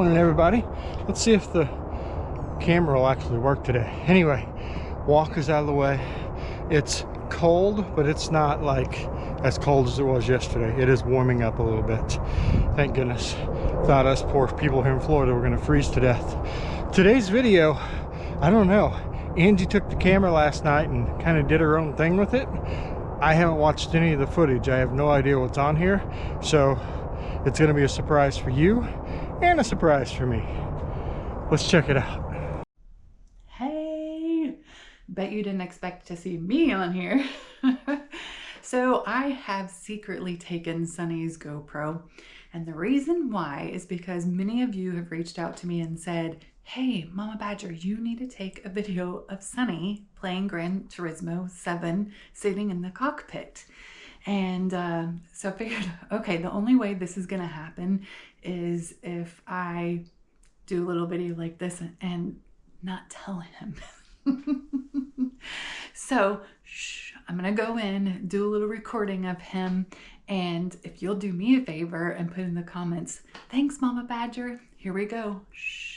Morning, everybody. Let's see if the camera will actually work today. Anyway, walk is out of the way. It's cold, but it's not like as cold as it was yesterday. It is warming up a little bit. Thank goodness. Thought us poor people here in Florida were gonna freeze to death. Today's video, I don't know. Angie took the camera last night and kind of did her own thing with it. I haven't watched any of the footage. I have no idea what's on here. So it's gonna be a surprise for you and a surprise for me. Let's check it out. Hey, bet you didn't expect to see me on here. So I have secretly taken Sunny's GoPro, and the reason why is because many of you have reached out to me and said, hey, Mama Badger, you need to take a video of Sunny playing Gran Turismo 7 sitting in the cockpit. And so I figured, okay, the only way this is gonna happen is if I do a little video like this and not tell him. So I'm gonna go in, do a little recording of him, and if you'll do me a favor and put in the comments, thanks Mama Badger, here we go. Shh.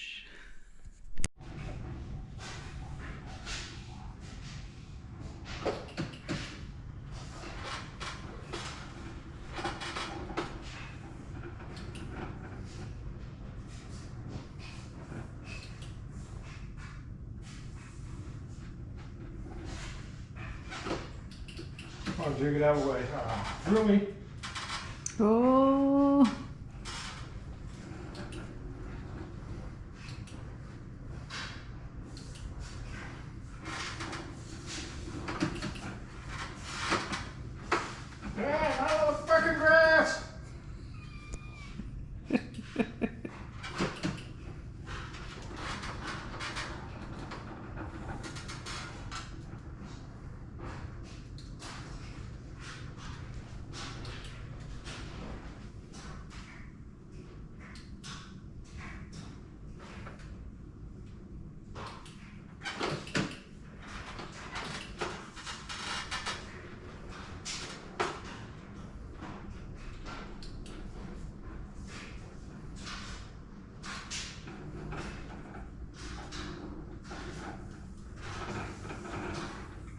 I'll jig it out of the way. Really? Oh. Yeah, out of the fucking grass!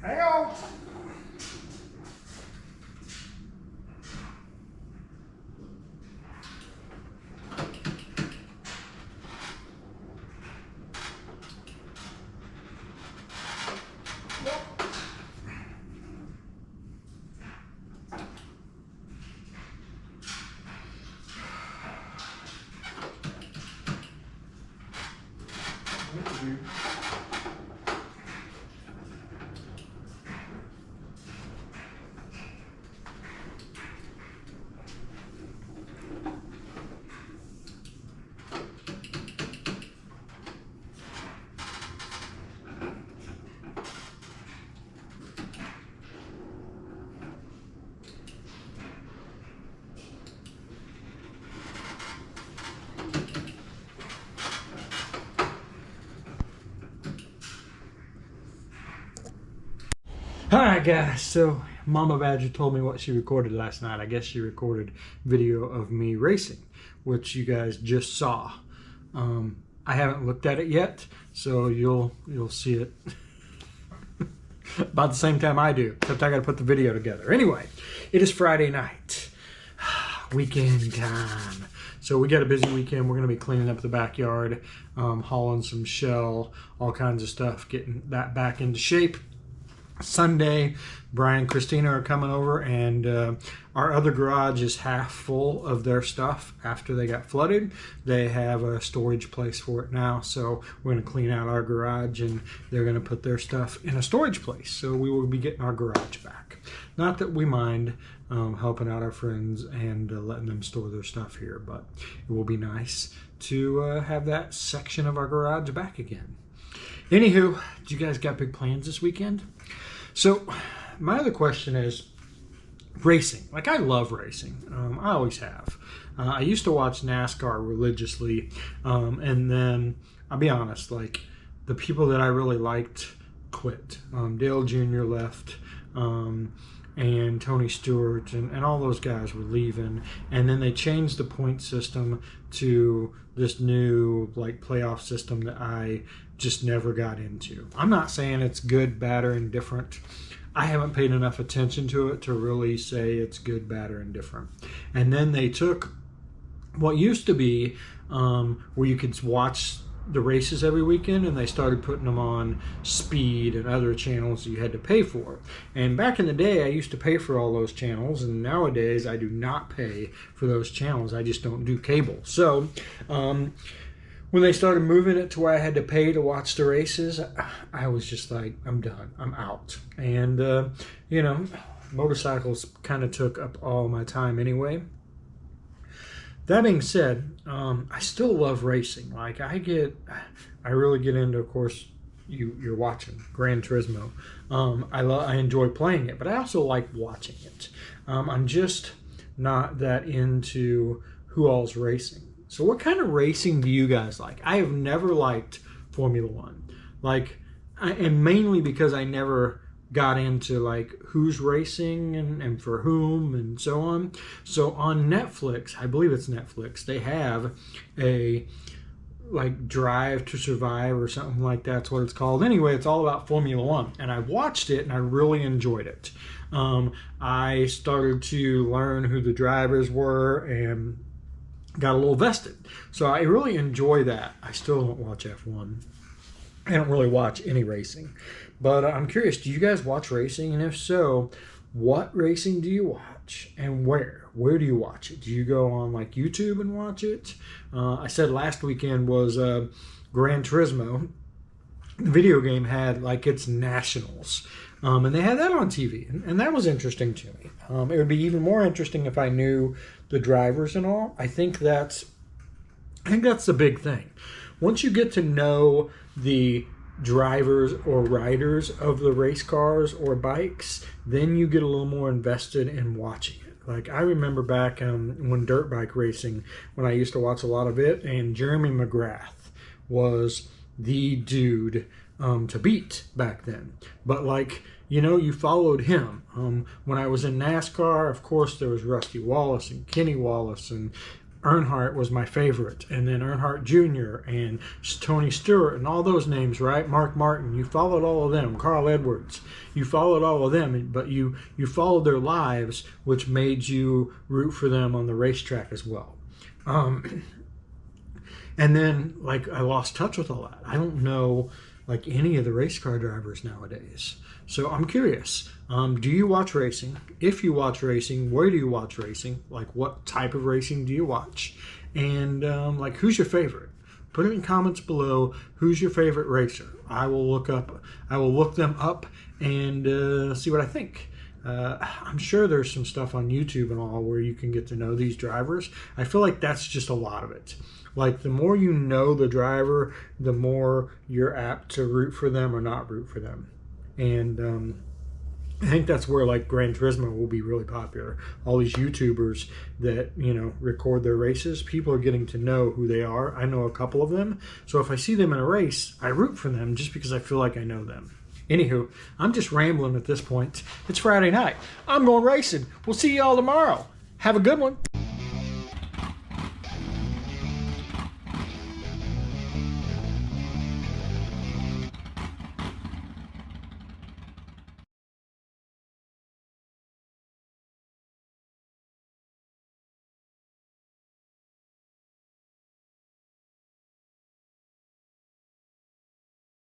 Hang on. Alright guys, so Mama Badger told me what she recorded last night. I guess she recorded video of me racing, which you guys just saw. I haven't looked at it yet, so you'll see it about the same time I do, except I gotta put the video together. Anyway, it is Friday night. Weekend time. So we got a busy weekend. We're gonna be cleaning up the backyard, hauling some shell, all kinds of stuff, getting that back into shape. Sunday, Brian and Christina are coming over, and our other garage is half full of their stuff after they got flooded. They have a storage place for it now, so we're going to clean out our garage and they're going to put their stuff in a storage place. So we will be getting our garage back. Not that we mind helping out our friends and letting them store their stuff here, but it will be nice to have that section of our garage back again. Anywho, do you guys got big plans this weekend? So my other question is racing. Like, I love racing. I always have. I used to watch NASCAR religiously, and then I'll be honest, like, the people that I really liked quit. Dale Jr. left, and Tony Stewart and all those guys were leaving, and then they changed the point system to this new like playoff system that I just never got into. I'm not saying it's good, bad, or indifferent. I haven't paid enough attention to it to really say it's good, bad, or indifferent. And then they took what used to be where you could watch the races every weekend, and they started putting them on Speed and other channels that you had to pay for. And back in the day, I used to pay for all those channels, and nowadays I do not pay for those channels. I just don't do cable. So when they started moving it to where I had to pay to watch the races, I was just like, I'm done. I'm out. And, you know, motorcycles kind of took up all my time anyway. That being said, I still love racing. Like I really get into, of course, you're watching Gran Turismo. I enjoy playing it, but I also like watching it. I'm just not that into who all's racing. So what kind of racing do you guys like? I have never liked Formula One. And mainly because I never got into like who's racing and for whom and so on. So on Netflix, I believe it's Netflix, they have a like Drive to Survive or something like that's what it's called. Anyway, it's all about Formula One, and I watched it and I really enjoyed it. I started to learn who the drivers were and got a little vested. So I really enjoy that. I still don't watch F1. I don't really watch any racing. But I'm curious, do you guys watch racing? And if so, what racing do you watch and where? Where do you watch it? Do you go on like YouTube and watch it? I said last weekend was Gran Turismo. The video game had like its nationals. And they had that on TV. And that was interesting to me. It would be even more interesting if I knew the drivers and all. I think that's the big thing. Once you get to know the drivers or riders of the race cars or bikes, then you get a little more invested in watching it. Like I remember back when dirt bike racing, when I used to watch a lot of it, and Jeremy McGrath was the dude to beat back then. But like, you know, you followed him. When I was in NASCAR, of course, there was Rusty Wallace and Kenny Wallace, and Earnhardt was my favorite, and then Earnhardt Jr. and Tony Stewart and all those names, right? Mark Martin, you followed all of them. Carl Edwards, you followed all of them, but you followed their lives, which made you root for them on the racetrack as well. And then, like, I lost touch with all that. I don't know, like, any of the race car drivers nowadays. So I'm curious, do you watch racing? If you watch racing, where do you watch racing? Like what type of racing do you watch? And like who's your favorite? Put it in comments below. Who's your favorite racer? I will look them up and see what I think. I'm sure there's some stuff on YouTube and all where you can get to know these drivers. I feel like that's just a lot of it. Like the more you know the driver, the more you're apt to root for them or not root for them. And I think that's where like Gran Turismo will be really popular. All these YouTubers that, you know, record their races, people are getting to know who they are. I know a couple of them. So if I see them in a race, I root for them just because I feel like I know them. Anywho, I'm just rambling at this point. It's Friday night. I'm going racing. We'll see y'all tomorrow. Have a good one.